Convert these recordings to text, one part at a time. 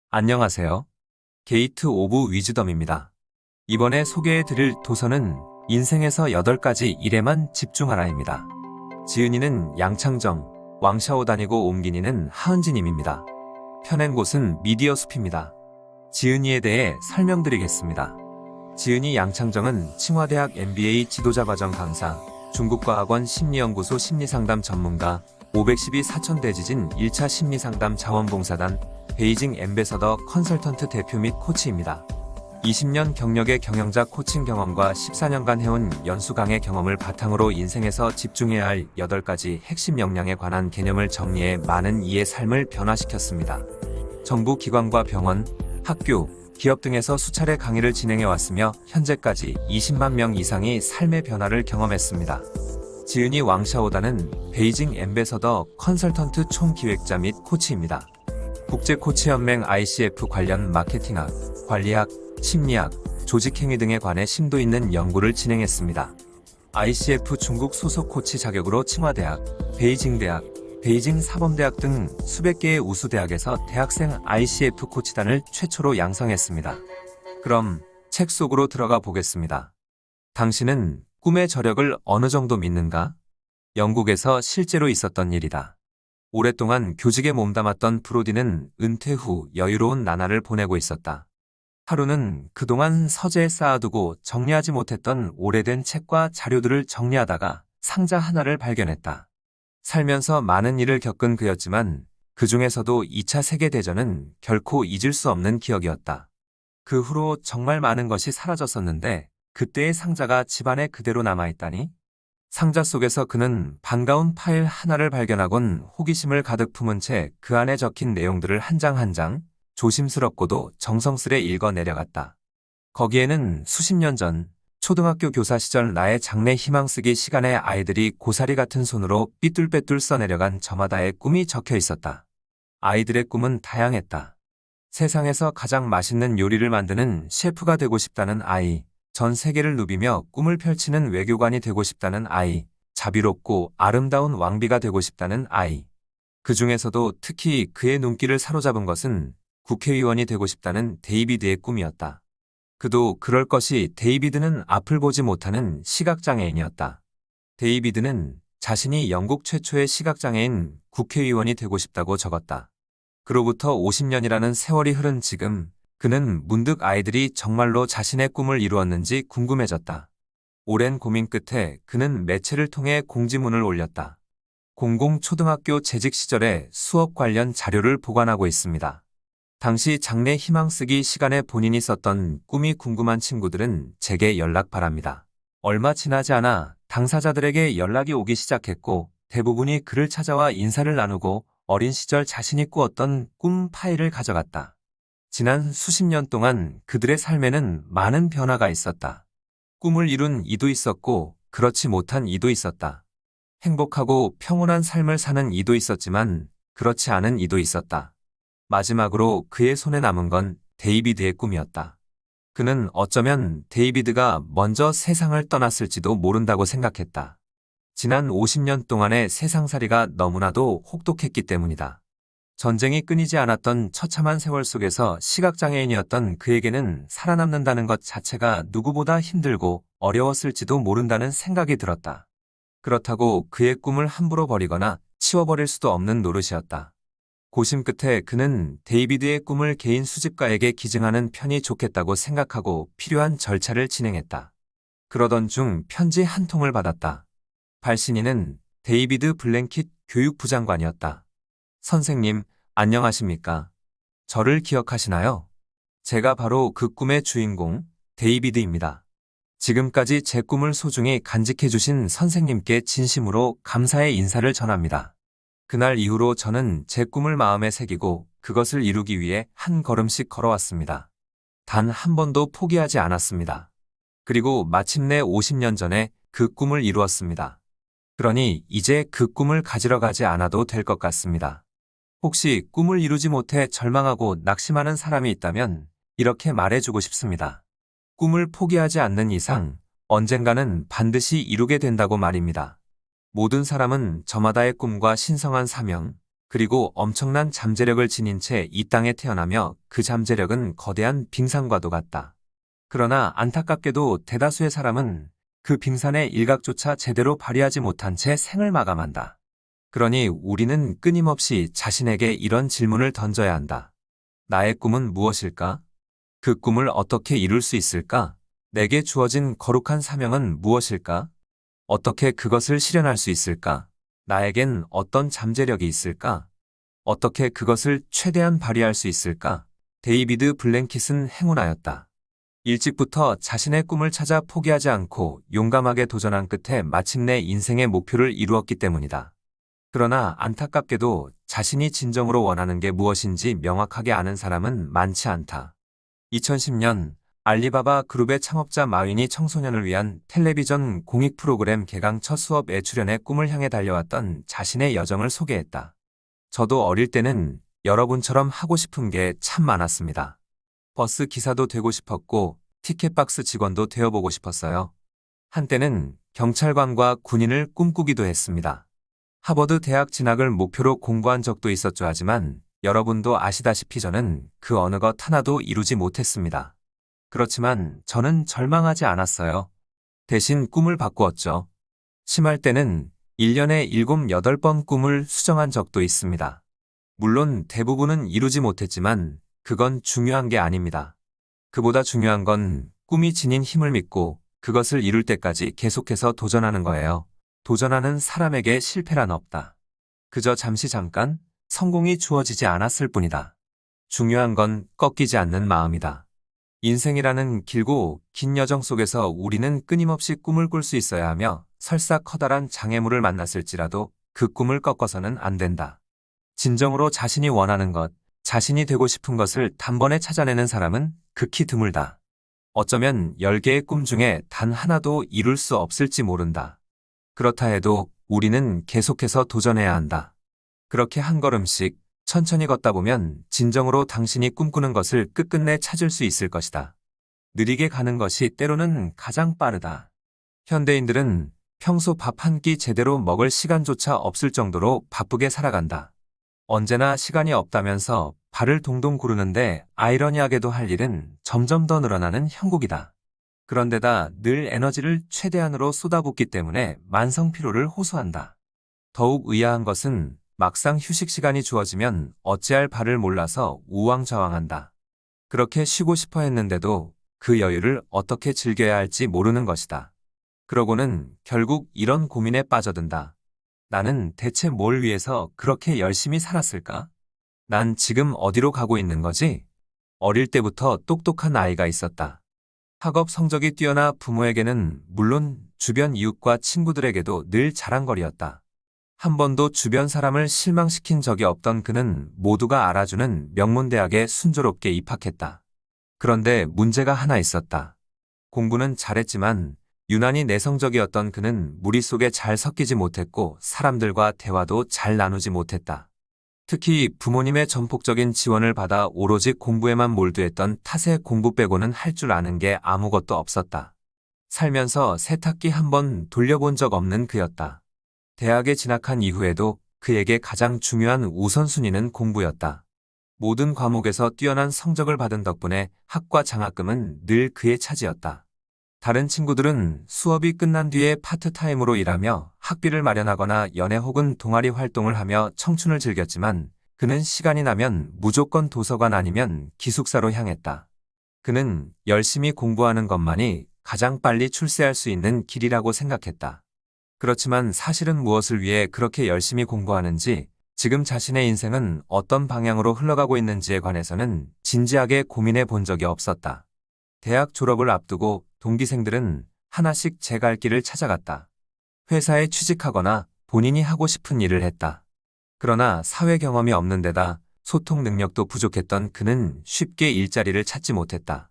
안녕하세요. 게이트 오브 위즈덤입니다. 이번에 소개해드릴 도서는 인생에서 8가지 일에만 집중하라입니다. 지은이는 양창정, 왕샤오 다니고 옮긴이는 하은지님입니다. 펴낸 곳은 미디어 숲입니다. 지은이에 대해 설명드리겠습니다. 지은이 양창정은 칭화대학 MBA 지도자과정 강사, 중국과학원 심리연구소 심리상담 전문가, 512 사천대지진 1차 심리상담 자원봉사단, 베이징 앰베서더 컨설턴트 대표 및 코치입니다. 20년 경력의 경영자 코칭 경험과 14년간 해온 연수 강의 경험을 바탕으로 인생에서 집중해야 할 8가지 핵심 역량에 관한 개념을 정리해 많은 이의 삶을 변화시켰습니다. 정부 기관과 병원, 학교, 기업 등에서 수차례 강의를 진행해 왔으며 현재까지 20만 명 이상이 삶의 변화를 경험했습니다. 지은이 왕샤오다는 베이징 앰베서더 컨설턴트 총기획자 및 코치입니다. 국제코치연맹 ICF 관련 마케팅학, 관리학, 심리학, 조직행위 등에 관해 심도 있는 연구를 진행했습니다. ICF 중국 소속 코치 자격으로 칭화대학, 베이징대학, 베이징 사범대학 등 수백 개의 우수 대학에서 대학생 ICF 코치단을 최초로 양성했습니다. 그럼 책 속으로 들어가 보겠습니다. 당신은 꿈의 저력을 어느 정도 믿는가? 영국에서 실제로 있었던 일이다. 오랫동안 교직에 몸담았던 브로디는 은퇴 후 여유로운 나날을 보내고 있었다. 하루는 그동안 서재에 쌓아두고 정리하지 못했던 오래된 책과 자료들을 정리하다가 상자 하나를 발견했다. 살면서 많은 일을 겪은 그였지만 그 중에서도 2차 세계대전은 결코 잊을 수 없는 기억이었다. 그 후로 정말 많은 것이 사라졌었는데 그때의 상자가 집안에 그대로 남아있다니? 상자 속에서 그는 반가운 파일 하나를 발견하곤 호기심을 가득 품은 채 그 안에 적힌 내용들을 한 장 한 장 조심스럽고도 정성스레 읽어 내려갔다. 거기에는 수십 년 전 초등학교 교사 시절 나의 장래 희망쓰기 시간에 아이들이 고사리 같은 손으로 삐뚤빼뚤 써내려간 저마다의 꿈이 적혀 있었다. 아이들의 꿈은 다양했다. 세상에서 가장 맛있는 요리를 만드는 셰프가 되고 싶다는 아이, 전 세계를 누비며 꿈을 펼치는 외교관이 되고 싶다는 아이, 자비롭고 아름다운 왕비가 되고 싶다는 아이. 그 중에서도 특히 그의 눈길을 사로잡은 것은 국회의원이 되고 싶다는 데이비드의 꿈이었다. 그도 그럴 것이 데이비드는 앞을 보지 못하는 시각장애인이었다. 데이비드는 자신이 영국 최초의 시각장애인 국회의원이 되고 싶다고 적었다. 그로부터 50년이라는 세월이 흐른 지금 그는 문득 아이들이 정말로 자신의 꿈을 이루었는지 궁금해졌다. 오랜 고민 끝에 그는 매체를 통해 공지문을 올렸다. 공공초등학교 재직 시절에 수업 관련 자료를 보관하고 있습니다. 당시 장래 희망쓰기 시간에 본인이 썼던 꿈이 궁금한 친구들은 제게 연락 바랍니다. 얼마 지나지 않아 당사자들에게 연락이 오기 시작했고 대부분이 그를 찾아와 인사를 나누고 어린 시절 자신이 꾸었던 꿈 파일을 가져갔다. 지난 수십 년 동안 그들의 삶에는 많은 변화가 있었다. 꿈을 이룬 이도 있었고 그렇지 못한 이도 있었다. 행복하고 평온한 삶을 사는 이도 있었지만 그렇지 않은 이도 있었다. 마지막으로 그의 손에 남은 건 데이비드의 꿈이었다. 그는 어쩌면 데이비드가 먼저 세상을 떠났을지도 모른다고 생각했다. 지난 50년 동안의 세상살이가 너무나도 혹독했기 때문이다. 전쟁이 끊이지 않았던 처참한 세월 속에서 시각장애인이었던 그에게는 살아남는다는 것 자체가 누구보다 힘들고 어려웠을지도 모른다는 생각이 들었다. 그렇다고 그의 꿈을 함부로 버리거나 치워버릴 수도 없는 노릇이었다. 고심 끝에 그는 데이비드의 꿈을 개인 수집가에게 기증하는 편이 좋겠다고 생각하고 필요한 절차를 진행했다. 그러던 중 편지 한 통을 받았다. 발신인은 데이비드 블랭킷 교육부 장관이었다. 선생님, 안녕하십니까? 저를 기억하시나요? 제가 바로 그 꿈의 주인공, 데이비드입니다. 지금까지 제 꿈을 소중히 간직해 주신 선생님께 진심으로 감사의 인사를 전합니다. 그날 이후로 저는 제 꿈을 마음에 새기고 그것을 이루기 위해 한 걸음씩 걸어왔습니다. 단 한 번도 포기하지 않았습니다. 그리고 마침내 50년 전에 그 꿈을 이루었습니다. 그러니 이제 그 꿈을 가지러 가지 않아도 될 것 같습니다. 혹시 꿈을 이루지 못해 절망하고 낙심하는 사람이 있다면 이렇게 말해주고 싶습니다. 꿈을 포기하지 않는 이상 언젠가는 반드시 이루게 된다고 말입니다. 모든 사람은 저마다의 꿈과 신성한 사명, 그리고 엄청난 잠재력을 지닌 채 이 땅에 태어나며 그 잠재력은 거대한 빙산과도 같다. 그러나 안타깝게도 대다수의 사람은 그 빙산의 일각조차 제대로 발휘하지 못한 채 생을 마감한다. 그러니 우리는 끊임없이 자신에게 이런 질문을 던져야 한다. 나의 꿈은 무엇일까? 그 꿈을 어떻게 이룰 수 있을까? 내게 주어진 거룩한 사명은 무엇일까? 어떻게 그것을 실현할 수 있을까? 나에겐 어떤 잠재력이 있을까? 어떻게 그것을 최대한 발휘할 수 있을까? 데이비드 블랭킷은 행운하였다. 일찍부터 자신의 꿈을 찾아 포기하지 않고 용감하게 도전한 끝에 마침내 인생의 목표를 이루었기 때문이다. 그러나 안타깝게도 자신이 진정으로 원하는 게 무엇인지 명확하게 아는 사람은 많지 않다. 2010년 알리바바 그룹의 창업자 마윈이 청소년을 위한 텔레비전 공익 프로그램 개강 첫 수업에 출연해 꿈을 향해 달려왔던 자신의 여정을 소개했다. 저도 어릴 때는 여러분처럼 하고 싶은 게 참 많았습니다. 버스 기사도 되고 싶었고 티켓박스 직원도 되어보고 싶었어요. 한때는 경찰관과 군인을 꿈꾸기도 했습니다. 하버드 대학 진학을 목표로 공부한 적도 있었죠. 하지만 여러분도 아시다시피 저는 그 어느 것 하나도 이루지 못했습니다. 그렇지만 저는 절망하지 않았어요. 대신 꿈을 바꾸었죠. 심할 때는 1년에 7, 8번 꿈을 수정한 적도 있습니다. 물론 대부분은 이루지 못했지만 그건 중요한 게 아닙니다. 그보다 중요한 건 꿈이 지닌 힘을 믿고 그것을 이룰 때까지 계속해서 도전하는 거예요. 도전하는 사람에게 실패란 없다. 그저 잠깐 성공이 주어지지 않았을 뿐이다. 중요한 건 꺾이지 않는 마음이다. 인생이라는 길고 긴 여정 속에서 우리는 끊임없이 꿈을 꿀 수 있어야 하며 설사 커다란 장애물을 만났을지라도 그 꿈을 꺾어서는 안 된다. 진정으로 자신이 원하는 것, 자신이 되고 싶은 것을 단번에 찾아내는 사람은 극히 드물다. 어쩌면 10개의 꿈 중에 단 하나도 이룰 수 없을지 모른다. 그렇다 해도 우리는 계속해서 도전해야 한다. 그렇게 한 걸음씩 천천히 걷다 보면 진정으로 당신이 꿈꾸는 것을 끝끝내 찾을 수 있을 것이다. 느리게 가는 것이 때로는 가장 빠르다. 현대인들은 평소 밥 한 끼 제대로 먹을 시간조차 없을 정도로 바쁘게 살아간다. 언제나 시간이 없다면서 발을 동동 구르는데 아이러니하게도 할 일은 점점 더 늘어나는 형국이다. 그런데다 늘 에너지를 최대한으로 쏟아붓기 때문에 만성 피로를 호소한다. 더욱 의아한 것은 막상 휴식 시간이 주어지면 어찌할 바를 몰라서 우왕좌왕한다. 그렇게 쉬고 싶어 했는데도 그 여유를 어떻게 즐겨야 할지 모르는 것이다. 그러고는 결국 이런 고민에 빠져든다. 나는 대체 뭘 위해서 그렇게 열심히 살았을까? 난 지금 어디로 가고 있는 거지? 어릴 때부터 똑똑한 아이가 있었다. 학업 성적이 뛰어나 부모에게는 물론 주변 이웃과 친구들에게도 늘 자랑거리였다. 한 번도 주변 사람을 실망시킨 적이 없던 그는 모두가 알아주는 명문대학에 순조롭게 입학했다. 그런데 문제가 하나 있었다. 공부는 잘했지만 유난히 내성적이었던 그는 무리 속에 잘 섞이지 못했고 사람들과 대화도 잘 나누지 못했다. 특히 부모님의 전폭적인 지원을 받아 오로지 공부에만 몰두했던 탓에 공부 빼고는 할 줄 아는 게 아무것도 없었다. 살면서 세탁기 한 번 돌려본 적 없는 그였다. 대학에 진학한 이후에도 그에게 가장 중요한 우선순위는 공부였다. 모든 과목에서 뛰어난 성적을 받은 덕분에 학과 장학금은 늘 그의 차지였다. 다른 친구들은 수업이 끝난 뒤에 파트타임으로 일하며 학비를 마련하거나 연애 혹은 동아리 활동을 하며 청춘을 즐겼지만 그는 시간이 나면 무조건 도서관 아니면 기숙사로 향했다. 그는 열심히 공부하는 것만이 가장 빨리 출세할 수 있는 길이라고 생각했다. 그렇지만 사실은 무엇을 위해 그렇게 열심히 공부하는지, 지금 자신의 인생은 어떤 방향으로 흘러가고 있는지에 관해서는 진지하게 고민해 본 적이 없었다. 대학 졸업을 앞두고 동기생들은 하나씩 제 갈 길을 찾아갔다. 회사에 취직하거나 본인이 하고 싶은 일을 했다. 그러나 사회 경험이 없는 데다 소통 능력도 부족했던 그는 쉽게 일자리를 찾지 못했다.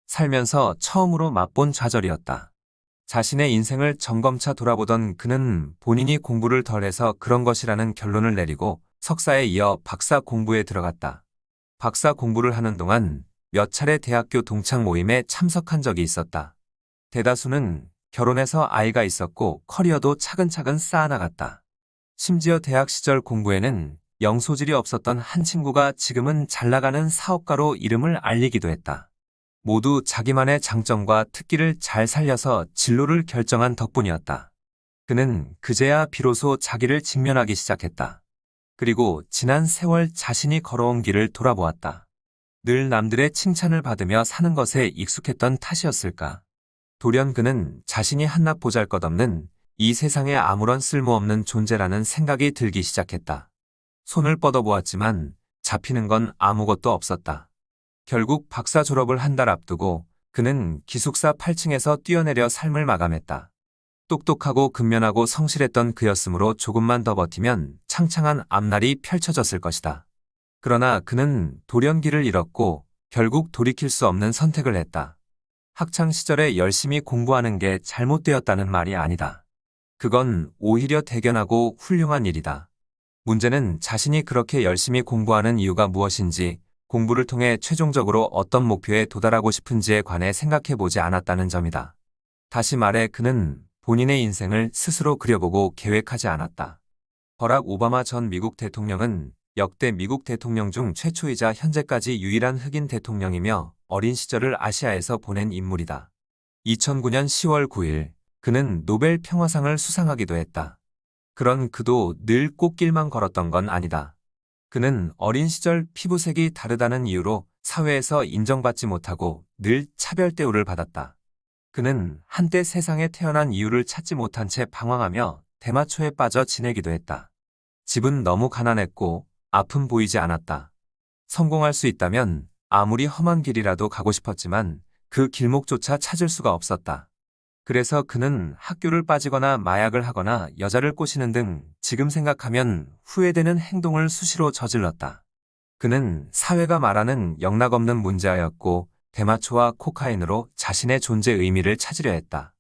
살면서 처음으로 맛본 좌절이었다. 자신의 인생을 점검차 돌아보던 그는 본인이 공부를 덜해서 그런 것이라는 결론을 내리고 석사에 이어 박사 공부에 들어갔다. 박사 공부를 하는 동안 몇 차례 대학교 동창 모임에 참석한 적이 있었다. 대다수는 결혼해서 아이가 있었고 커리어도 차근차근 쌓아나갔다. 심지어 대학 시절 공부에는 영 소질이 없었던 한 친구가 지금은 잘나가는 사업가로 이름을 알리기도 했다. 모두 자기만의 장점과 특기를 잘 살려서 진로를 결정한 덕분이었다. 그는 그제야 비로소 자기를 직면하기 시작했다. 그리고 지난 세월 자신이 걸어온 길을 돌아보았다. 늘 남들의 칭찬을 받으며 사는 것에 익숙했던 탓이었을까? 돌연 그는 자신이 한낱 보잘것없는 이 세상에 아무런 쓸모없는 존재라는 생각이 들기 시작했다. 손을 뻗어보았지만 잡히는 건 아무것도 없었다. 결국 박사 졸업을 한 달 앞두고 그는 기숙사 8층에서 뛰어내려 삶을 마감했다. 똑똑하고 근면하고 성실했던 그였으므로 조금만 더 버티면 창창한 앞날이 펼쳐졌을 것이다. 그러나 그는 돌연기를 잃었고 결국 돌이킬 수 없는 선택을 했다. 학창 시절에 열심히 공부하는 게 잘못되었다는 말이 아니다. 그건 오히려 대견하고 훌륭한 일이다. 문제는 자신이 그렇게 열심히 공부하는 이유가 무엇인지, 공부를 통해 최종적으로 어떤 목표에 도달하고 싶은지에 관해 생각해보지 않았다는 점이다. 다시 말해 그는 본인의 인생을 스스로 그려보고 계획하지 않았다. 버락 오바마 전 미국 대통령은 역대 미국 대통령 중 최초이자 현재까지 유일한 흑인 대통령이며 어린 시절을 아시아에서 보낸 인물이다. 2009년 10월 9일 그는 노벨 평화상을 수상하기도 했다. 그런 그도 늘 꽃길만 걸었던 건 아니다. 그는 어린 시절 피부색이 다르다는 이유로 사회에서 인정받지 못하고 늘 차별 대우를 받았다. 그는 한때 세상에 태어난 이유를 찾지 못한 채 방황하며 대마초에 빠져 지내기도 했다. 집은 너무 가난했고 앞은 보이지 않았다. 성공할 수 있다면 아무리 험한 길이라도 가고 싶었지만 그 길목조차 찾을 수가 없었다. 그래서 그는 학교를 빠지거나 마약을 하거나 여자를 꼬시는 등 지금 생각하면 후회되는 행동을 수시로 저질렀다. 그는 사회가 말하는 영락없는 문제아였고 대마초와 코카인으로 자신의 존재 의미를 찾으려 했다.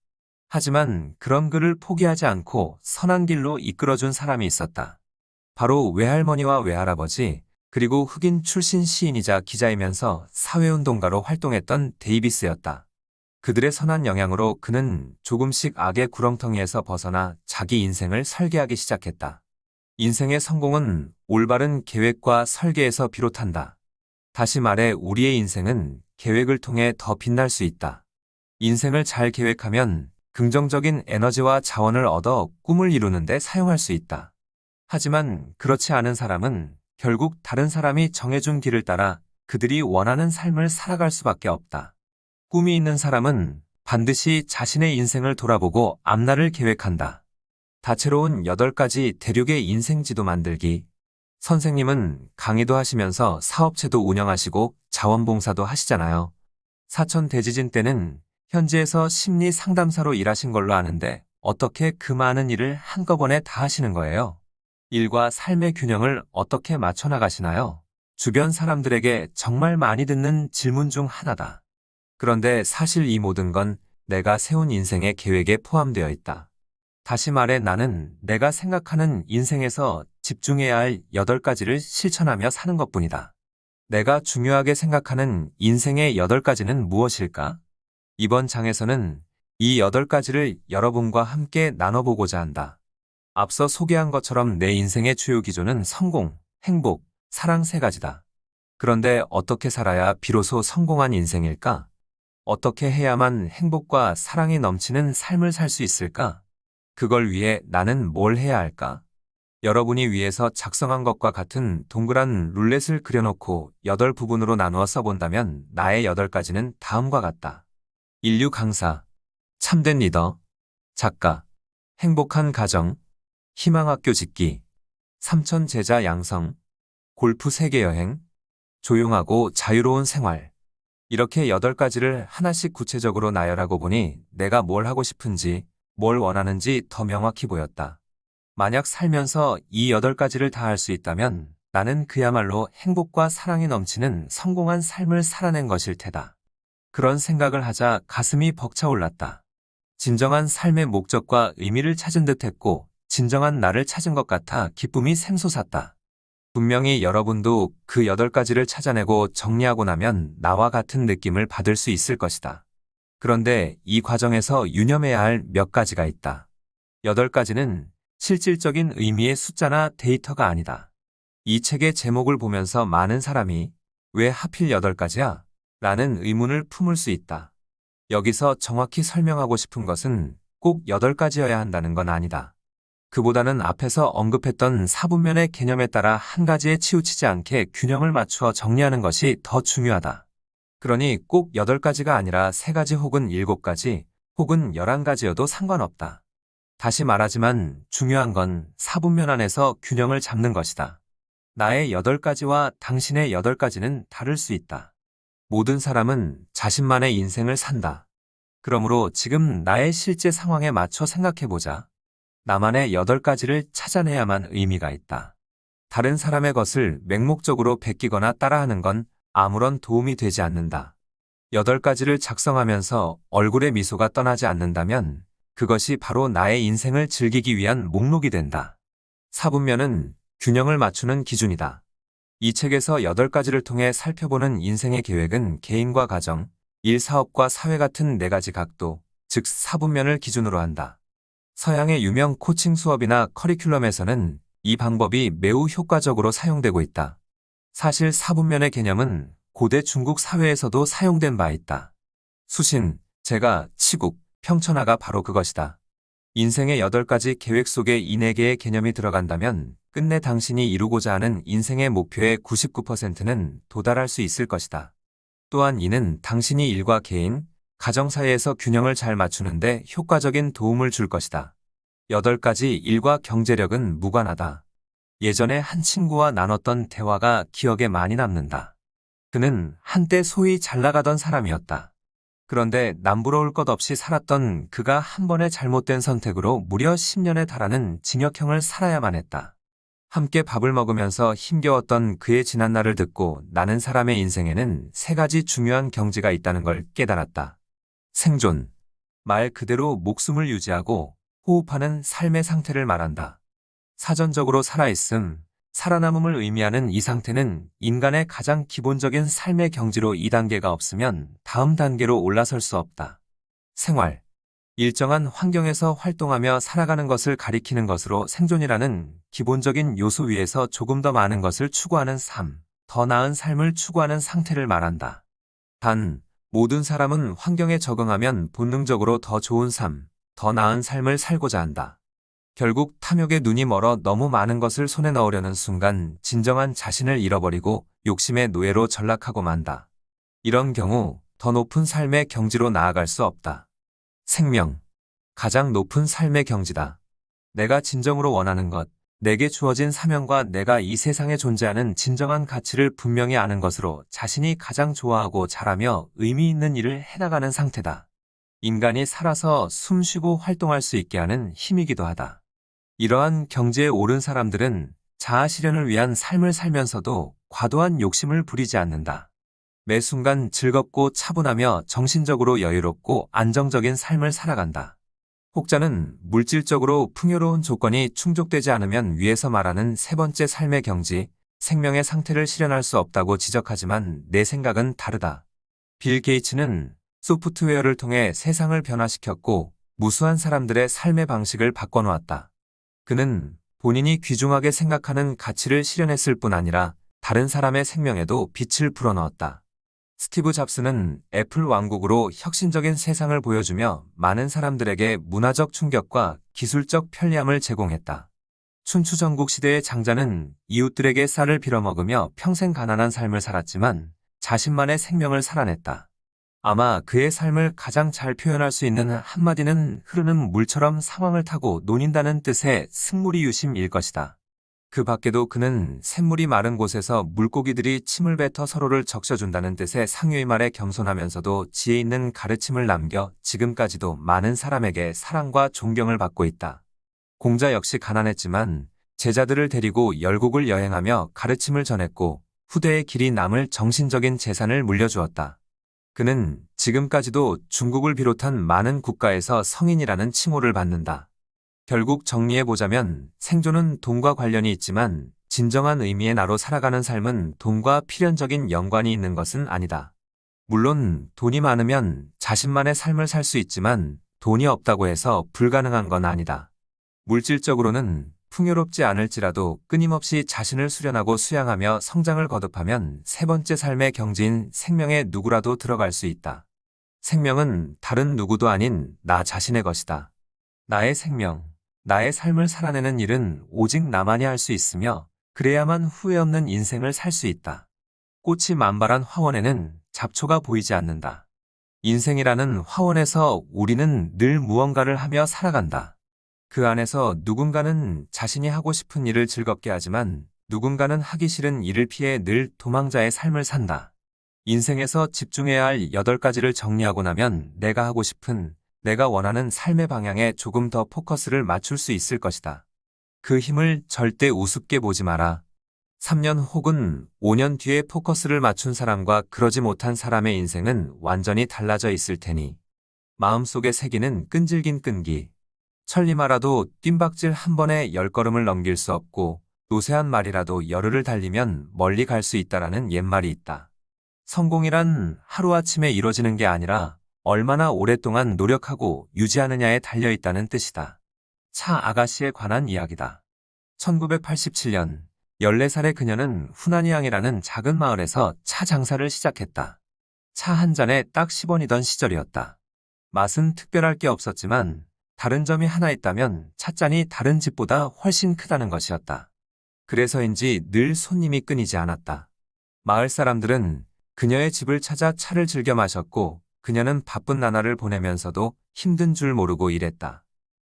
하지만 그런 그를 포기하지 않고 선한 길로 이끌어준 사람이 있었다. 바로 외할머니와 외할아버지, 그리고 흑인 출신 시인이자 기자이면서 사회운동가로 활동했던 데이비스였다. 그들의 선한 영향으로 그는 조금씩 악의 구렁텅이에서 벗어나 자기 인생을 설계하기 시작했다. 인생의 성공은 올바른 계획과 설계에서 비롯한다. 다시 말해 우리의 인생은 계획을 통해 더 빛날 수 있다. 인생을 잘 계획하면 긍정적인 에너지와 자원을 얻어 꿈을 이루는 데 사용할 수 있다. 하지만 그렇지 않은 사람은 결국 다른 사람이 정해준 길을 따라 그들이 원하는 삶을 살아갈 수밖에 없다. 꿈이 있는 사람은 반드시 자신의 인생을 돌아보고 앞날을 계획한다. 다채로운 8가지 대륙의 인생지도 만들기. 선생님은 강의도 하시면서 사업체도 운영하시고 자원봉사도 하시잖아요. 사천 대지진 때는 현지에서 심리 상담사로 일하신 걸로 아는데 어떻게 그 많은 일을 한꺼번에 다 하시는 거예요? 일과 삶의 균형을 어떻게 맞춰 나가시나요? 주변 사람들에게 정말 많이 듣는 질문 중 하나다. 그런데 사실 이 모든 건 내가 세운 인생의 계획에 포함되어 있다. 다시 말해 나는 내가 생각하는 인생에서 집중해야 할 8가지를 실천하며 사는 것뿐이다. 내가 중요하게 생각하는 인생의 8가지는 무엇일까? 이번 장에서는 이 8가지를 여러분과 함께 나눠보고자 한다. 앞서 소개한 것처럼 내 인생의 주요 기조는 성공, 행복, 사랑 3가지다. 그런데 어떻게 살아야 비로소 성공한 인생일까? 어떻게 해야만 행복과 사랑이 넘치는 삶을 살 수 있을까? 그걸 위해 나는 뭘 해야 할까? 여러분이 위에서 작성한 것과 같은 동그란 룰렛을 그려놓고 8부분으로 나누어 써본다면 나의 8가지는 다음과 같다. 인류 강사, 참된 리더, 작가, 행복한 가정, 희망학교 짓기, 삼천 제자 양성, 골프 세계여행, 조용하고 자유로운 생활. 이렇게 8가지를 하나씩 구체적으로 나열하고 보니 내가 뭘 하고 싶은지, 뭘 원하는지 더 명확히 보였다. 만약 살면서 이 8가지를 다 할 수 있다면 나는 그야말로 행복과 사랑이 넘치는 성공한 삶을 살아낸 것일 테다. 그런 생각을 하자 가슴이 벅차올랐다. 진정한 삶의 목적과 의미를 찾은 듯했고 진정한 나를 찾은 것 같아 기쁨이 샘솟았다. 분명히 여러분도 그 8가지를 찾아내고 정리하고 나면 나와 같은 느낌을 받을 수 있을 것이다. 그런데 이 과정에서 유념해야 할 몇 가지가 있다. 8가지는 실질적인 의미의 숫자나 데이터가 아니다. 이 책의 제목을 보면서 많은 사람이 왜 하필 8가지야? 라는 의문을 품을 수 있다. 여기서 정확히 설명하고 싶은 것은 꼭 8가지여야 한다는 건 아니다. 그보다는 앞에서 언급했던 사분면의 개념에 따라 한 가지에 치우치지 않게 균형을 맞추어 정리하는 것이 더 중요하다. 그러니 꼭 8가지가 아니라 3가지 혹은 7가지 혹은 11가지여도 상관없다. 다시 말하지만 중요한 건 사분면 안에서 균형을 잡는 것이다. 나의 8가지와 당신의 8가지는 다를 수 있다. 모든 사람은 자신만의 인생을 산다. 그러므로 지금 나의 실제 상황에 맞춰 생각해보자. 나만의 8가지를 찾아내야만 의미가 있다. 다른 사람의 것을 맹목적으로 베끼거나 따라하는 건 아무런 도움이 되지 않는다. 8가지를 작성하면서 얼굴에 미소가 떠나지 않는다면 그것이 바로 나의 인생을 즐기기 위한 목록이 된다. 사분면은 균형을 맞추는 기준이다. 이 책에서 8가지를 통해 살펴보는 인생의 계획은 개인과 가정, 일, 사업과 사회 같은 4가지 각도, 즉 사분면을 기준으로 한다. 서양의 유명 코칭 수업이나 커리큘럼에서는 이 방법이 매우 효과적으로 사용되고 있다. 사실 사분면의 개념은 고대 중국 사회에서도 사용된 바 있다. 수신, 제가, 치국, 평천하가 바로 그것이다. 인생의 8가지 계획 속에 이 4개의 개념이 들어간다면 끝내 당신이 이루고자 하는 인생의 목표의 99%는 도달할 수 있을 것이다. 또한 이는 당신이 일과 개인, 가정 사이에서 균형을 잘 맞추는데 효과적인 도움을 줄 것이다. 8가지 일과 경제력은 무관하다. 예전에 한 친구와 나눴던 대화가 기억에 많이 남는다. 그는 한때 소위 잘 나가던 사람이었다. 그런데 남부러울 것 없이 살았던 그가 한 번의 잘못된 선택으로 무려 10년에 달하는 징역형을 살아야만 했다. 함께 밥을 먹으면서 힘겨웠던 그의 지난날을 듣고 나는 사람의 인생에는 3가지 중요한 경지가 있다는 걸 깨달았다. 생존, 말 그대로 목숨을 유지하고 호흡하는 삶의 상태를 말한다. 사전적으로 살아있음, 살아남음을 의미하는 이 상태는 인간의 가장 기본적인 삶의 경지로 2단계가 없으면 다음 단계로 올라설 수 없다. 생활, 일정한 환경에서 활동하며 살아가는 것을 가리키는 것으로 생존이라는 기본적인 요소 위에서 조금 더 많은 것을 추구하는 삶, 더 나은 삶을 추구하는 상태를 말한다. 단, 모든 사람은 환경에 적응하면 본능적으로 더 좋은 삶, 더 나은 삶을 살고자 한다. 결국 탐욕에 눈이 멀어 너무 많은 것을 손에 넣으려는 순간 진정한 자신을 잃어버리고 욕심의 노예로 전락하고 만다. 이런 경우 더 높은 삶의 경지로 나아갈 수 없다. 생명, 가장 높은 삶의 경지다. 내가 진정으로 원하는 것, 내게 주어진 사명과 내가 이 세상에 존재하는 진정한 가치를 분명히 아는 것으로 자신이 가장 좋아하고 잘하며 의미 있는 일을 해나가는 상태다. 인간이 살아서 숨쉬고 활동할 수 있게 하는 힘이기도 하다. 이러한 경지에 오른 사람들은 자아 실현을 위한 삶을 살면서도 과도한 욕심을 부리지 않는다. 매 순간 즐겁고 차분하며 정신적으로 여유롭고 안정적인 삶을 살아간다. 혹자는 물질적으로 풍요로운 조건이 충족되지 않으면 위에서 말하는 3번째 삶의 경지, 생명의 상태를 실현할 수 없다고 지적하지만 내 생각은 다르다. 빌 게이츠는 소프트웨어를 통해 세상을 변화시켰고 무수한 사람들의 삶의 방식을 바꿔놓았다. 그는 본인이 귀중하게 생각하는 가치를 실현했을 뿐 아니라 다른 사람의 생명에도 빛을 불어넣었다. 스티브 잡스는 애플 왕국으로 혁신적인 세상을 보여주며 많은 사람들에게 문화적 충격과 기술적 편리함을 제공했다. 춘추전국 시대의 장자는 이웃들에게 쌀을 빌어먹으며 평생 가난한 삶을 살았지만 자신만의 생명을 살아냈다. 아마 그의 삶을 가장 잘 표현할 수 있는 한마디는 흐르는 물처럼 상황을 타고 논인다는 뜻의 승무리유심일 것이다. 그 밖에도 그는 샘물이 마른 곳에서 물고기들이 침을 뱉어 서로를 적셔준다는 뜻의 상유의 말에 겸손하면서도 지혜 있는 가르침을 남겨 지금까지도 많은 사람에게 사랑과 존경을 받고 있다. 공자 역시 가난했지만 제자들을 데리고 열국을 여행하며 가르침을 전했고 후대의 길이 남을 정신적인 재산을 물려주었다. 그는 지금까지도 중국을 비롯한 많은 국가에서 성인이라는 칭호를 받는다. 결국 정리해보자면 생존은 돈과 관련이 있지만 진정한 의미의 나로 살아가는 삶은 돈과 필연적인 연관이 있는 것은 아니다. 물론 돈이 많으면 자신만의 삶을 살 수 있지만 돈이 없다고 해서 불가능한 건 아니다. 물질적으로는 풍요롭지 않을지라도 끊임없이 자신을 수련하고 수양하며 성장을 거듭하면 세 번째 삶의 경지인 생명에 누구라도 들어갈 수 있다. 생명은 다른 누구도 아닌 나 자신의 것이다. 나의 생명, 나의 삶을 살아내는 일은 오직 나만이 할 수 있으며 그래야만 후회 없는 인생을 살 수 있다. 꽃이 만발한 화원에는 잡초가 보이지 않는다. 인생이라는 화원에서 우리는 늘 무언가를 하며 살아간다. 그 안에서 누군가는 자신이 하고 싶은 일을 즐겁게 하지만 누군가는 하기 싫은 일을 피해 늘 도망자의 삶을 산다. 인생에서 집중해야 할 8가지를 정리하고 나면 내가 하고 싶은, 내가 원하는 삶의 방향에 조금 더 포커스를 맞출 수 있을 것이다. 그 힘을 절대 우습게 보지 마라. 3년 혹은 5년 뒤에 포커스를 맞춘 사람과 그러지 못한 사람의 인생은 완전히 달라져 있을 테니 마음속에 새기는 끈질긴 끈기. 천리마라도 뜀박질 한 번에 10걸음을 넘길 수 없고 노쇠한 말이라도 열흘을 달리면 멀리 갈 수 있다라는 옛말이 있다. 성공이란 하루아침에 이뤄지는 게 아니라 얼마나 오랫동안 노력하고 유지하느냐에 달려있다는 뜻이다. 차 아가씨에 관한 이야기다. 1987년 14살의 그녀는 후난이항이라는 작은 마을에서 차 장사를 시작했다. 차 한 잔에 딱 10원이던 시절이었다. 맛은 특별할 게 없었지만 다른 점이 하나 있다면 찻잔이 다른 집보다 훨씬 크다는 것이었다. 그래서인지 늘 손님이 끊이지 않았다. 마을 사람들은 그녀의 집을 찾아 차를 즐겨 마셨고 그녀는 바쁜 나날을 보내면서도 힘든 줄 모르고 일했다.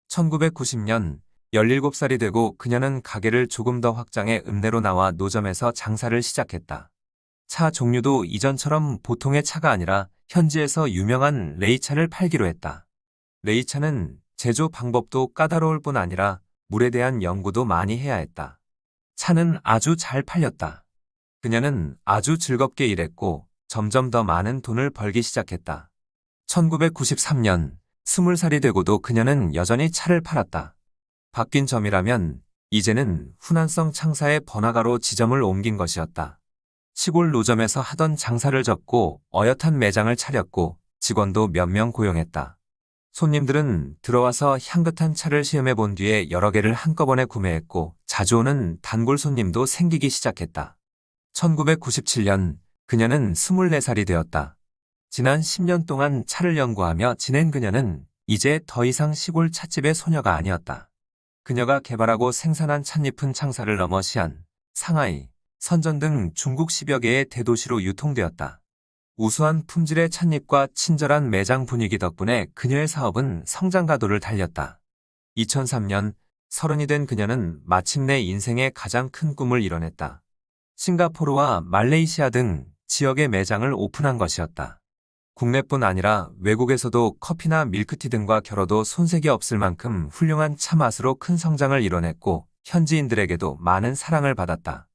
1990년 17살이 되고 그녀는 가게를 조금 더 확장해 읍내로 나와 노점에서 장사를 시작했다. 차 종류도 이전처럼 보통의 차가 아니라 현지에서 유명한 레이차를 팔기로 했다. 레이차는 제조 방법도 까다로울 뿐 아니라 물에 대한 연구도 많이 해야 했다. 차는 아주 잘 팔렸다. 그녀는 아주 즐겁게 일했고 점점 더 많은 돈을 벌기 시작했다. 1993년 20살이 되고도 그녀는 여전히 차를 팔았다. 바뀐 점이라면 이제는 훈안성 창사의 번화가로 지점을 옮긴 것이었다. 시골 노점에서 하던 장사를 접고 어엿한 매장을 차렸고 직원도 몇 명 고용했다. 손님들은 들어와서 향긋한 차를 시음해 본 뒤에 여러 개를 한꺼번에 구매했고 자주 오는 단골 손님도 생기기 시작했다. 1997년 그녀는 24살이 되었다. 지난 10년 동안 차를 연구하며 지낸 그녀는 이제 더 이상 시골 찻집의 소녀가 아니었다. 그녀가 개발하고 생산한 찻잎은 창사를 넘어 시안, 상하이, 선전 등 중국 10여 개의 대도시로 유통되었다. 우수한 품질의 찻잎과 친절한 매장 분위기 덕분에 그녀의 사업은 성장 가도를 달렸다. 2003년 30이 된 그녀는 마침내 인생의 가장 큰 꿈을 이뤄냈다. 싱가포르와 말레이시아 등 지역의 매장을 오픈한 것이었다. 국내뿐 아니라 외국에서도 커피나 밀크티 등과 겨뤄도 손색이 없을 만큼 훌륭한 차 맛으로 큰 성장을 이뤄냈고 현지인들에게도 많은 사랑을 받았다.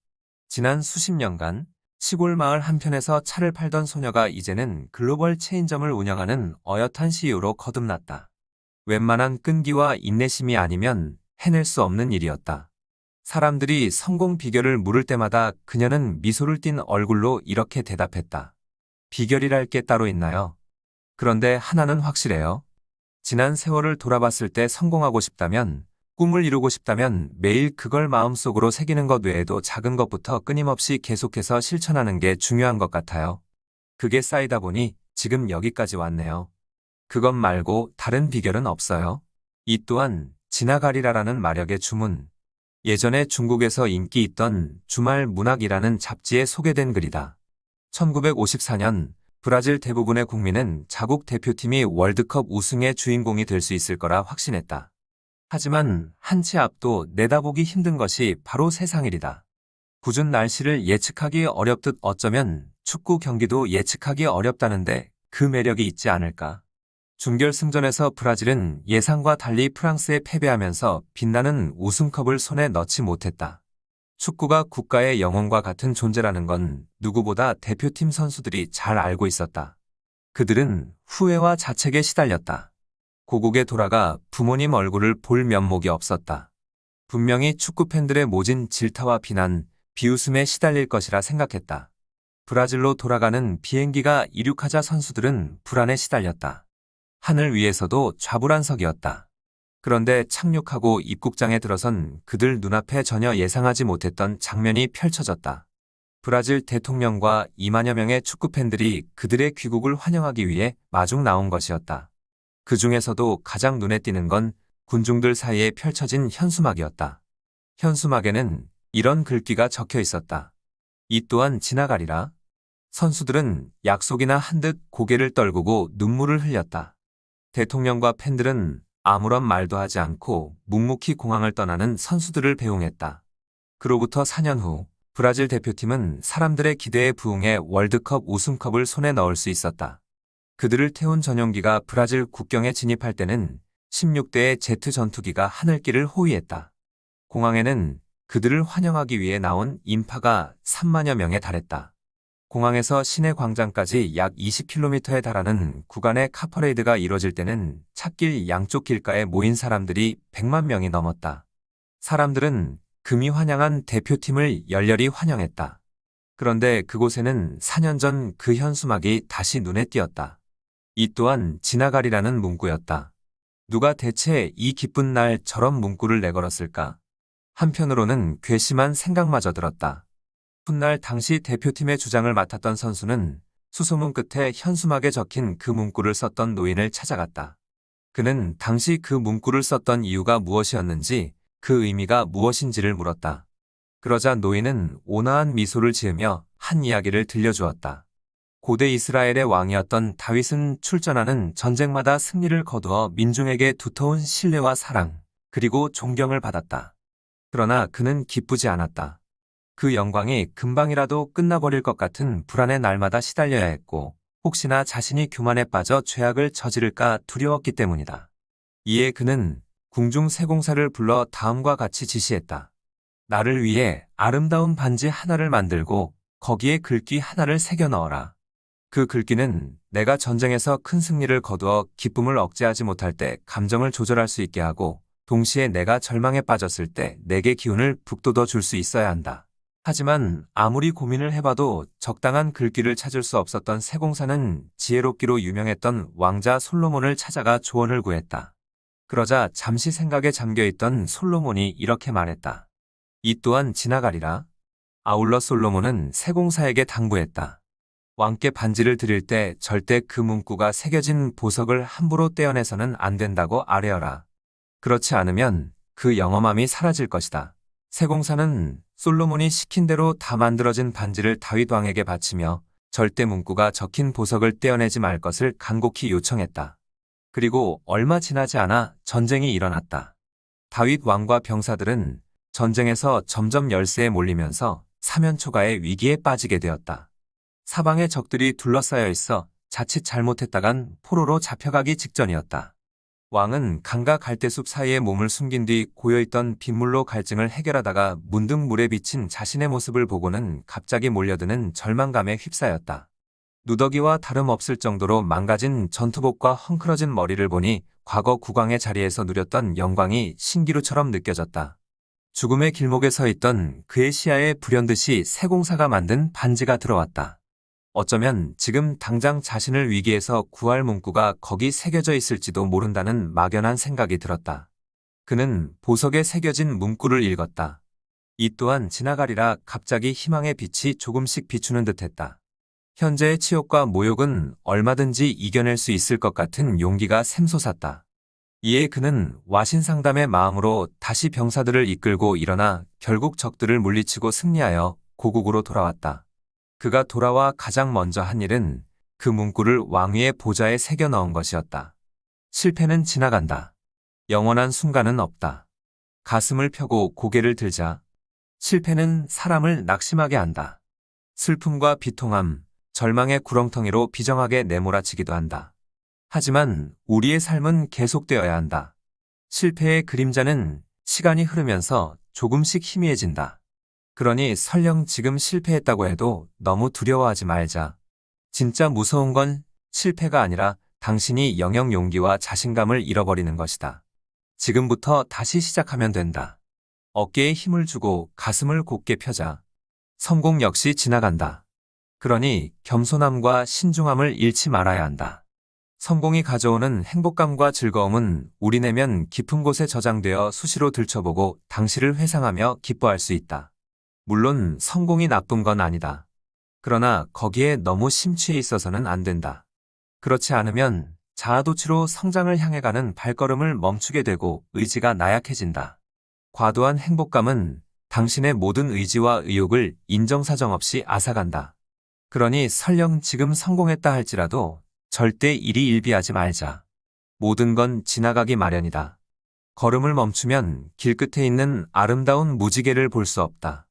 지난 수십 년간 시골 마을 한편에서 차를 팔던 소녀가 이제는 글로벌 체인점을 운영하는 어엿한 CEO로 거듭났다. 웬만한 끈기와 인내심이 아니면 해낼 수 없는 일이었다. 사람들이 성공 비결을 물을 때마다 그녀는 미소를 띤 얼굴로 이렇게 대답했다. 비결이랄 게 따로 있나요? 그런데 하나는 확실해요. 지난 세월을 돌아봤을 때 성공하고 싶다면, 꿈을 이루고 싶다면 매일 그걸 마음속으로 새기는 것 외에도 작은 것부터 끊임없이 계속해서 실천하는 게 중요한 것 같아요. 그게 쌓이다 보니 지금 여기까지 왔네요. 그것 말고 다른 비결은 없어요. 이 또한 지나가리라라는 마력의 주문. 예전에 중국에서 인기 있던 주말 문학이라는 잡지에 소개된 글이다. 1954년 브라질 대부분의 국민은 자국 대표팀이 월드컵 우승의 주인공이 될 수 있을 거라 확신했다. 하지만 한 치 앞도 내다보기 힘든 것이 바로 세상일이다. 궂은 날씨를 예측하기 어렵듯 어쩌면 축구 경기도 예측하기 어렵다는데 그 매력이 있지 않을까? 준결승전에서 브라질은 예상과 달리 프랑스에 패배하면서 빛나는 우승컵을 손에 넣지 못했다. 축구가 국가의 영혼과 같은 존재라는 건 누구보다 대표팀 선수들이 잘 알고 있었다. 그들은 후회와 자책에 시달렸다. 고국에 돌아가 부모님 얼굴을 볼 면목이 없었다. 분명히 축구 팬들의 모진 질타와 비난, 비웃음에 시달릴 것이라 생각했다. 브라질로 돌아가는 비행기가 이륙하자 선수들은 불안에 시달렸다. 하늘 위에서도 좌불안석이었다. 그런데 착륙하고 입국장에 들어선 그들 눈앞에 전혀 예상하지 못했던 장면이 펼쳐졌다. 브라질 대통령과 2만여 명의 축구팬들이 그들의 귀국을 환영하기 위해 마중 나온 것이었다. 그 중에서도 가장 눈에 띄는 건 군중들 사이에 펼쳐진 현수막이었다. 현수막에는 이런 글귀가 적혀 있었다. 이 또한 지나가리라. 선수들은 약속이나 한 듯 고개를 떨구고 눈물을 흘렸다. 대통령과 팬들은 아무런 말도 하지 않고 묵묵히 공항을 떠나는 선수들을 배웅했다. 그로부터 4년 후 브라질 대표팀은 사람들의 기대에 부응해 월드컵 우승컵을 손에 넣을 수 있었다. 그들을 태운 전용기가 브라질 국경에 진입할 때는 16대의 제트 전투기가 하늘길을 호위했다. 공항에는 그들을 환영하기 위해 나온 인파가 3만여 명에 달했다. 공항에서 시내 광장까지 약 20km에 달하는 구간의 카퍼레이드가 이뤄질 때는 찻길 양쪽 길가에 모인 사람들이 100만 명이 넘었다. 사람들은 금이 환영한 대표팀을 열렬히 환영했다. 그런데 그곳에는 4년 전 그 현수막이 다시 눈에 띄었다. 이 또한 지나가리라는 문구였다. 누가 대체 이 기쁜 날 저런 문구를 내걸었을까? 한편으로는 괘씸한 생각마저 들었다. 훗날 당시 대표팀의 주장을 맡았던 선수는 수소문 끝에 현수막에 적힌 그 문구를 썼던 노인을 찾아갔다. 그는 당시 그 문구를 썼던 이유가 무엇이었는지, 그 의미가 무엇인지를 물었다. 그러자 노인은 온화한 미소를 지으며 한 이야기를 들려주었다. 고대 이스라엘의 왕이었던 다윗은 출전하는 전쟁마다 승리를 거두어 민중에게 두터운 신뢰와 사랑, 그리고 존경을 받았다. 그러나 그는 기쁘지 않았다. 그 영광이 금방이라도 끝나버릴 것 같은 불안에 날마다 시달려야 했고, 혹시나 자신이 교만에 빠져 죄악을 저지를까 두려웠기 때문이다. 이에 그는 궁중 세공사를 불러 다음과 같이 지시했다. 나를 위해 아름다운 반지 하나를 만들고 거기에 글귀 하나를 새겨 넣어라. 그 글귀는 내가 전쟁에서 큰 승리를 거두어 기쁨을 억제하지 못할 때 감정을 조절할 수 있게 하고, 동시에 내가 절망에 빠졌을 때 내게 기운을 북돋워 줄 수 있어야 한다. 하지만 아무리 고민을 해봐도 적당한 글귀를 찾을 수 없었던 세공사는 지혜롭기로 유명했던 왕자 솔로몬을 찾아가 조언을 구했다. 그러자 잠시 생각에 잠겨있던 솔로몬이 이렇게 말했다. 이 또한 지나가리라. 아울러 솔로몬은 세공사에게 당부했다. 왕께 반지를 드릴 때 절대 그 문구가 새겨진 보석을 함부로 떼어내서는 안 된다고 아뢰어라. 그렇지 않으면 그 영험함이 사라질 것이다. 세공사는 솔로몬이 시킨 대로 다 만들어진 반지를 다윗 왕에게 바치며 절대 문구가 적힌 보석을 떼어내지 말 것을 간곡히 요청했다. 그리고 얼마 지나지 않아 전쟁이 일어났다. 다윗 왕과 병사들은 전쟁에서 점점 열세에 몰리면서 사면초가의 위기에 빠지게 되었다. 사방에 적들이 둘러싸여 있어 자칫 잘못했다간 포로로 잡혀가기 직전이었다. 왕은 강과 갈대숲 사이에 몸을 숨긴 뒤 고여있던 빗물로 갈증을 해결하다가 문득 물에 비친 자신의 모습을 보고는 갑자기 몰려드는 절망감에 휩싸였다. 누더기와 다름없을 정도로 망가진 전투복과 헝클어진 머리를 보니 과거 국왕의 자리에서 누렸던 영광이 신기루처럼 느껴졌다. 죽음의 길목에 서 있던 그의 시야에 불현듯이 세공사가 만든 반지가 들어왔다. 어쩌면 지금 당장 자신을 위기에서 구할 문구가 거기 새겨져 있을지도 모른다는 막연한 생각이 들었다. 그는 보석에 새겨진 문구를 읽었다. 이 또한 지나가리라. 갑자기 희망의 빛이 조금씩 비추는 듯했다. 현재의 치욕과 모욕은 얼마든지 이겨낼 수 있을 것 같은 용기가 샘솟았다. 이에 그는 와신상담의 마음으로 다시 병사들을 이끌고 일어나 결국 적들을 물리치고 승리하여 고국으로 돌아왔다. 그가 돌아와 가장 먼저 한 일은 그 문구를 왕위의 보좌에 새겨 넣은 것이었다. 실패는 지나간다. 영원한 순간은 없다. 가슴을 펴고 고개를 들자. 실패는 사람을 낙심하게 한다. 슬픔과 비통함, 절망의 구렁텅이로 비정하게 내몰아치기도 한다. 하지만 우리의 삶은 계속되어야 한다. 실패의 그림자는 시간이 흐르면서 조금씩 희미해진다. 그러니 설령 지금 실패했다고 해도 너무 두려워하지 말자. 진짜 무서운 건 실패가 아니라 당신이 영역 용기와 자신감을 잃어버리는 것이다. 지금부터 다시 시작하면 된다. 어깨에 힘을 주고 가슴을 곧게 펴자. 성공 역시 지나간다. 그러니 겸손함과 신중함을 잃지 말아야 한다. 성공이 가져오는 행복감과 즐거움은 우리 내면 깊은 곳에 저장되어 수시로 들춰보고 당시를 회상하며 기뻐할 수 있다. 물론 성공이 나쁜 건 아니다. 그러나 거기에 너무 심취해 있어서는 안 된다. 그렇지 않으면 자아도취로 성장을 향해 가는 발걸음을 멈추게 되고 의지가 나약해진다. 과도한 행복감은 당신의 모든 의지와 의욕을 인정사정 없이 앗아간다. 그러니 설령 지금 성공했다 할지라도 절대 일희일비하지 말자. 모든 건 지나가기 마련이다. 걸음을 멈추면 길끝에 있는 아름다운 무지개를 볼 수 없다.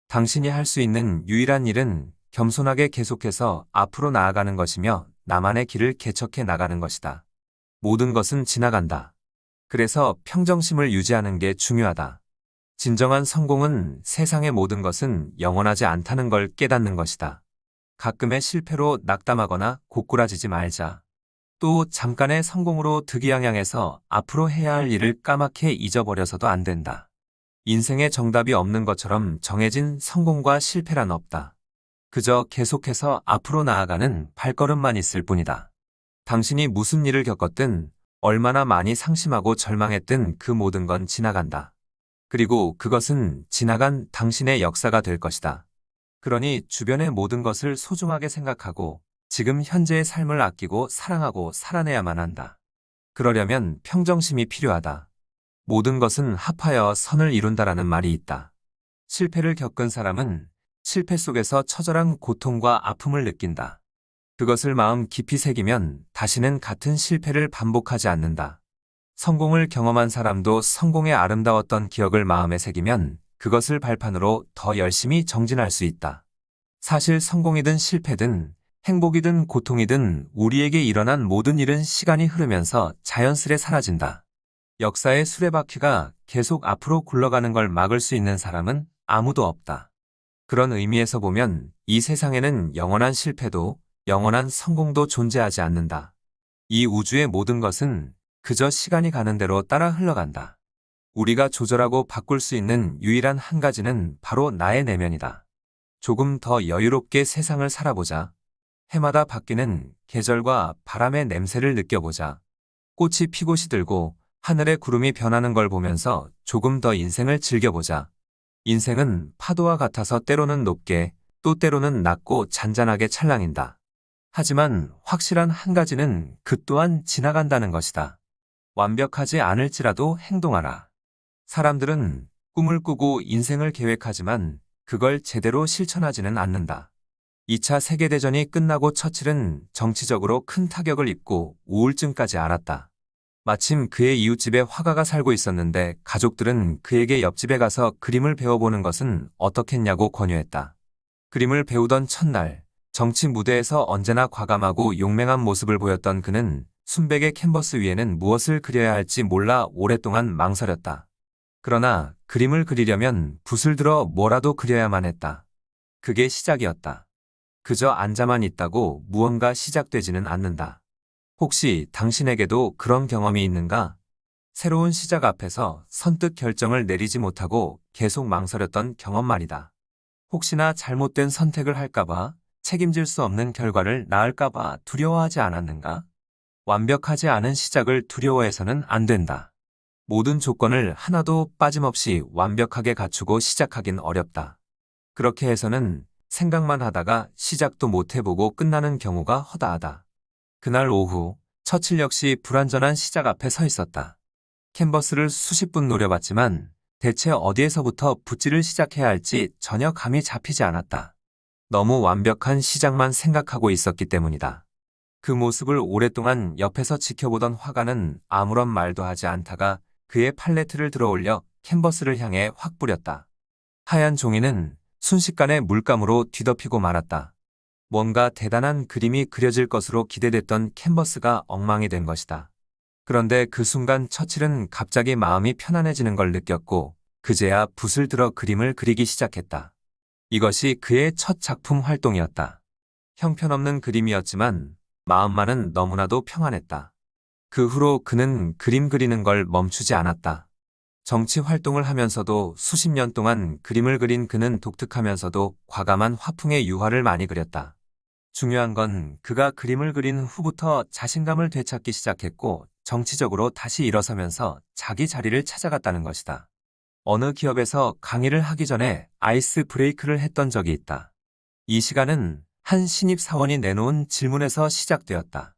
당신이 할 수 있는 유일한 일은 겸손하게 계속해서 앞으로 나아가는 것이며 나만의 길을 개척해 나가는 것이다. 모든 것은 지나간다. 그래서 평정심을 유지하는 게 중요하다. 진정한 성공은 세상의 모든 것은 영원하지 않다는 걸 깨닫는 것이다. 가끔의 실패로 낙담하거나 고꾸라지지 말자. 또 잠깐의 성공으로 득이양양해서 앞으로 해야 할 일을 까맣게 잊어버려서도 안 된다. 인생에 정답이 없는 것처럼 정해진 성공과 실패란 없다. 그저 계속해서 앞으로 나아가는 발걸음만 있을 뿐이다. 당신이 무슨 일을 겪었든 얼마나 많이 상심하고 절망했든 그 모든 건 지나간다. 그리고 그것은 지나간 당신의 역사가 될 것이다. 그러니 주변의 모든 것을 소중하게 생각하고 지금 현재의 삶을 아끼고 사랑하고 살아내야만 한다. 그러려면 평정심이 필요하다. 모든 것은 합하여 선을 이룬다라는 말이 있다. 실패를 겪은 사람은 실패 속에서 처절한 고통과 아픔을 느낀다. 그것을 마음 깊이 새기면 다시는 같은 실패를 반복하지 않는다. 성공을 경험한 사람도 성공의 아름다웠던 기억을 마음에 새기면 그것을 발판으로 더 열심히 정진할 수 있다. 사실 성공이든 실패든 행복이든 고통이든 우리에게 일어난 모든 일은 시간이 흐르면서 자연스레 사라진다. 역사의 수레바퀴가 계속 앞으로 굴러가는 걸 막을 수 있는 사람은 아무도 없다. 그런 의미에서 보면 이 세상에는 영원한 실패도 영원한 성공도 존재하지 않는다. 이 우주의 모든 것은 그저 시간이 가는 대로 따라 흘러간다. 우리가 조절하고 바꿀 수 있는 유일한 한 가지는 바로 나의 내면이다. 조금 더 여유롭게 세상을 살아보자. 해마다 바뀌는 계절과 바람의 냄새를 느껴보자. 꽃이 피고 시들고 하늘의 구름이 변하는 걸 보면서 조금 더 인생을 즐겨보자. 인생은 파도와 같아서 때로는 높게 또 때로는 낮고 잔잔하게 찰랑인다. 하지만 확실한 한 가지는 그 또한 지나간다는 것이다. 완벽하지 않을지라도 행동하라. 사람들은 꿈을 꾸고 인생을 계획하지만 그걸 제대로 실천하지는 않는다. 2차 세계대전이 끝나고 처칠은 정치적으로 큰 타격을 입고 우울증까지 앓았다. 마침 그의 이웃집에 화가가 살고 있었는데 가족들은 그에게 옆집에 가서 그림을 배워보는 것은 어떻겠냐고 권유했다. 그림을 배우던 첫날, 정치 무대에서 언제나 과감하고 용맹한 모습을 보였던 그는 순백의 캔버스 위에는 무엇을 그려야 할지 몰라 오랫동안 망설였다. 그러나 그림을 그리려면 붓을 들어 뭐라도 그려야만 했다. 그게 시작이었다. 그저 앉아만 있다고 무언가 시작되지는 않는다. 혹시 당신에게도 그런 경험이 있는가? 새로운 시작 앞에서 선뜻 결정을 내리지 못하고 계속 망설였던 경험 말이다. 혹시나 잘못된 선택을 할까봐, 책임질 수 없는 결과를 낳을까봐 두려워하지 않았는가? 완벽하지 않은 시작을 두려워해서는 안 된다. 모든 조건을 하나도 빠짐없이 완벽하게 갖추고 시작하긴 어렵다. 그렇게 해서는 생각만 하다가 시작도 못 해보고 끝나는 경우가 허다하다. 그날 오후, 처칠 역시 불완전한 시작 앞에 서 있었다. 캔버스를 수십 분 노려봤지만 대체 어디에서부터 붓질을 시작해야 할지 전혀 감이 잡히지 않았다. 너무 완벽한 시작만 생각하고 있었기 때문이다. 그 모습을 오랫동안 옆에서 지켜보던 화가는 아무런 말도 하지 않다가 그의 팔레트를 들어올려 캔버스를 향해 확 뿌렸다. 하얀 종이는 순식간에 물감으로 뒤덮이고 말았다. 뭔가 대단한 그림이 그려질 것으로 기대됐던 캔버스가 엉망이 된 것이다. 그런데 그 순간 처칠은 갑자기 마음이 편안해지는 걸 느꼈고 그제야 붓을 들어 그림을 그리기 시작했다. 이것이 그의 첫 작품 활동이었다. 형편없는 그림이었지만 마음만은 너무나도 평안했다. 그 후로 그는 그림 그리는 걸 멈추지 않았다. 정치 활동을 하면서도 수십 년 동안 그림을 그린 그는 독특하면서도 과감한 화풍의 유화를 많이 그렸다. 중요한 건 그가 그림을 그린 후부터 자신감을 되찾기 시작했고 정치적으로 다시 일어서면서 자기 자리를 찾아갔다는 것이다. 어느 기업에서 강의를 하기 전에 아이스 브레이크를 했던 적이 있다. 이 시간은 한 신입 사원이 내놓은 질문에서 시작되었다.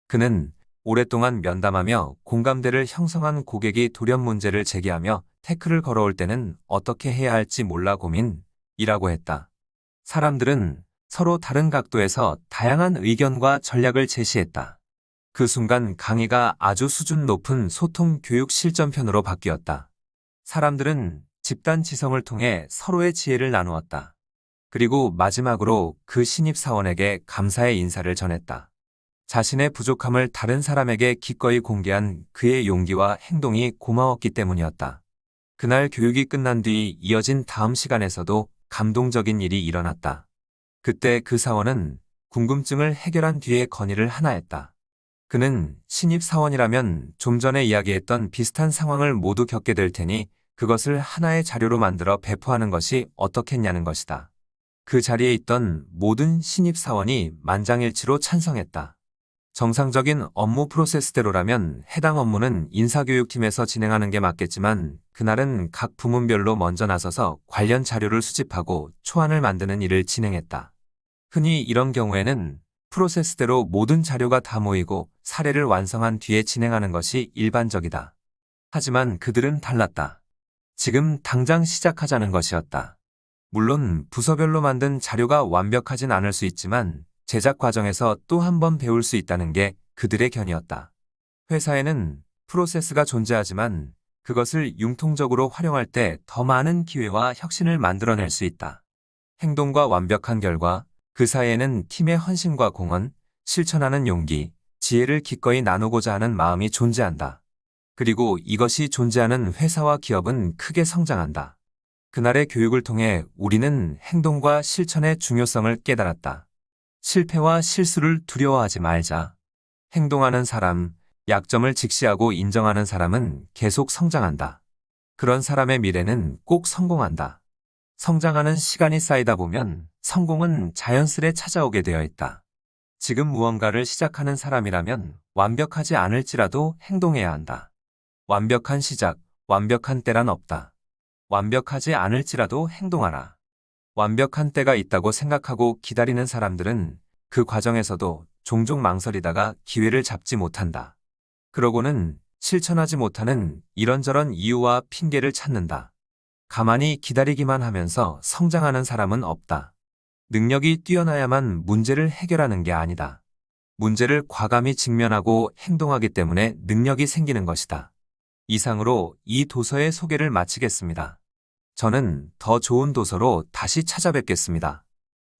그는 오랫동안 면담하며 공감대를 형성한 고객이 돌연 문제를 제기하며 태클을 걸어올 때는 어떻게 해야 할지 몰라 고민이라고 했다. 사람들은 서로 다른 각도에서 다양한 의견과 전략을 제시했다. 그 순간 강의가 아주 수준 높은 소통 교육 실전편으로 바뀌었다. 사람들은 집단 지성을 통해 서로의 지혜를 나누었다. 그리고 마지막으로 그 신입사원에게 감사의 인사를 전했다. 자신의 부족함을 다른 사람에게 기꺼이 공개한 그의 용기와 행동이 고마웠기 때문이었다. 그날 교육이 끝난 뒤 이어진 다음 시간에서도 감동적인 일이 일어났다. 그때 그 사원은 궁금증을 해결한 뒤에 건의를 하나 했다. 그는 신입사원이라면 좀 전에 이야기했던 비슷한 상황을 모두 겪게 될 테니 그것을 하나의 자료로 만들어 배포하는 것이 어떻겠냐는 것이다. 그 자리에 있던 모든 신입사원이 만장일치로 찬성했다. 정상적인 업무 프로세스대로라면 해당 업무는 인사교육팀에서 진행하는 게 맞겠지만 그날은 각 부문별로 먼저 나서서 관련 자료를 수집하고 초안을 만드는 일을 진행했다. 흔히 이런 경우에는 프로세스대로 모든 자료가 다 모이고 사례를 완성한 뒤에 진행하는 것이 일반적이다. 하지만 그들은 달랐다. 지금 당장 시작하자는 것이었다. 물론 부서별로 만든 자료가 완벽하진 않을 수 있지만 제작 과정에서 또 한 번 배울 수 있다는 게 그들의 견이었다. 회사에는 프로세스가 존재하지만 그것을 융통적으로 활용할 때 더 많은 기회와 혁신을 만들어낼 수 있다. 행동과 완벽한 결과, 그 사이에는 팀의 헌신과 공헌, 실천하는 용기, 지혜를 기꺼이 나누고자 하는 마음이 존재한다. 그리고 이것이 존재하는 회사와 기업은 크게 성장한다. 그날의 교육을 통해 우리는 행동과 실천의 중요성을 깨달았다. 실패와 실수를 두려워하지 말자. 행동하는 사람, 약점을 직시하고 인정하는 사람은 계속 성장한다. 그런 사람의 미래는 꼭 성공한다. 성장하는 시간이 쌓이다 보면 성공은 자연스레 찾아오게 되어 있다. 지금 무언가를 시작하는 사람이라면 완벽하지 않을지라도 행동해야 한다. 완벽한 시작, 완벽한 때란 없다. 완벽하지 않을지라도 행동하라. 완벽한 때가 있다고 생각하고 기다리는 사람들은 그 과정에서도 종종 망설이다가 기회를 잡지 못한다. 그러고는 실천하지 못하는 이런저런 이유와 핑계를 찾는다. 가만히 기다리기만 하면서 성장하는 사람은 없다. 능력이 뛰어나야만 문제를 해결하는 게 아니다. 문제를 과감히 직면하고 행동하기 때문에 능력이 생기는 것이다. 이상으로 이 도서의 소개를 마치겠습니다. 저는 더 좋은 도서로 다시 찾아뵙겠습니다.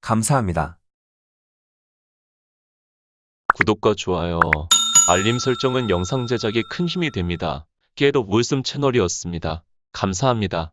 감사합니다. 구독과 좋아요, 알림 설정은 영상 제작에 큰 힘이 됩니다. Get of Wisdom 채널이었습니다. 감사합니다.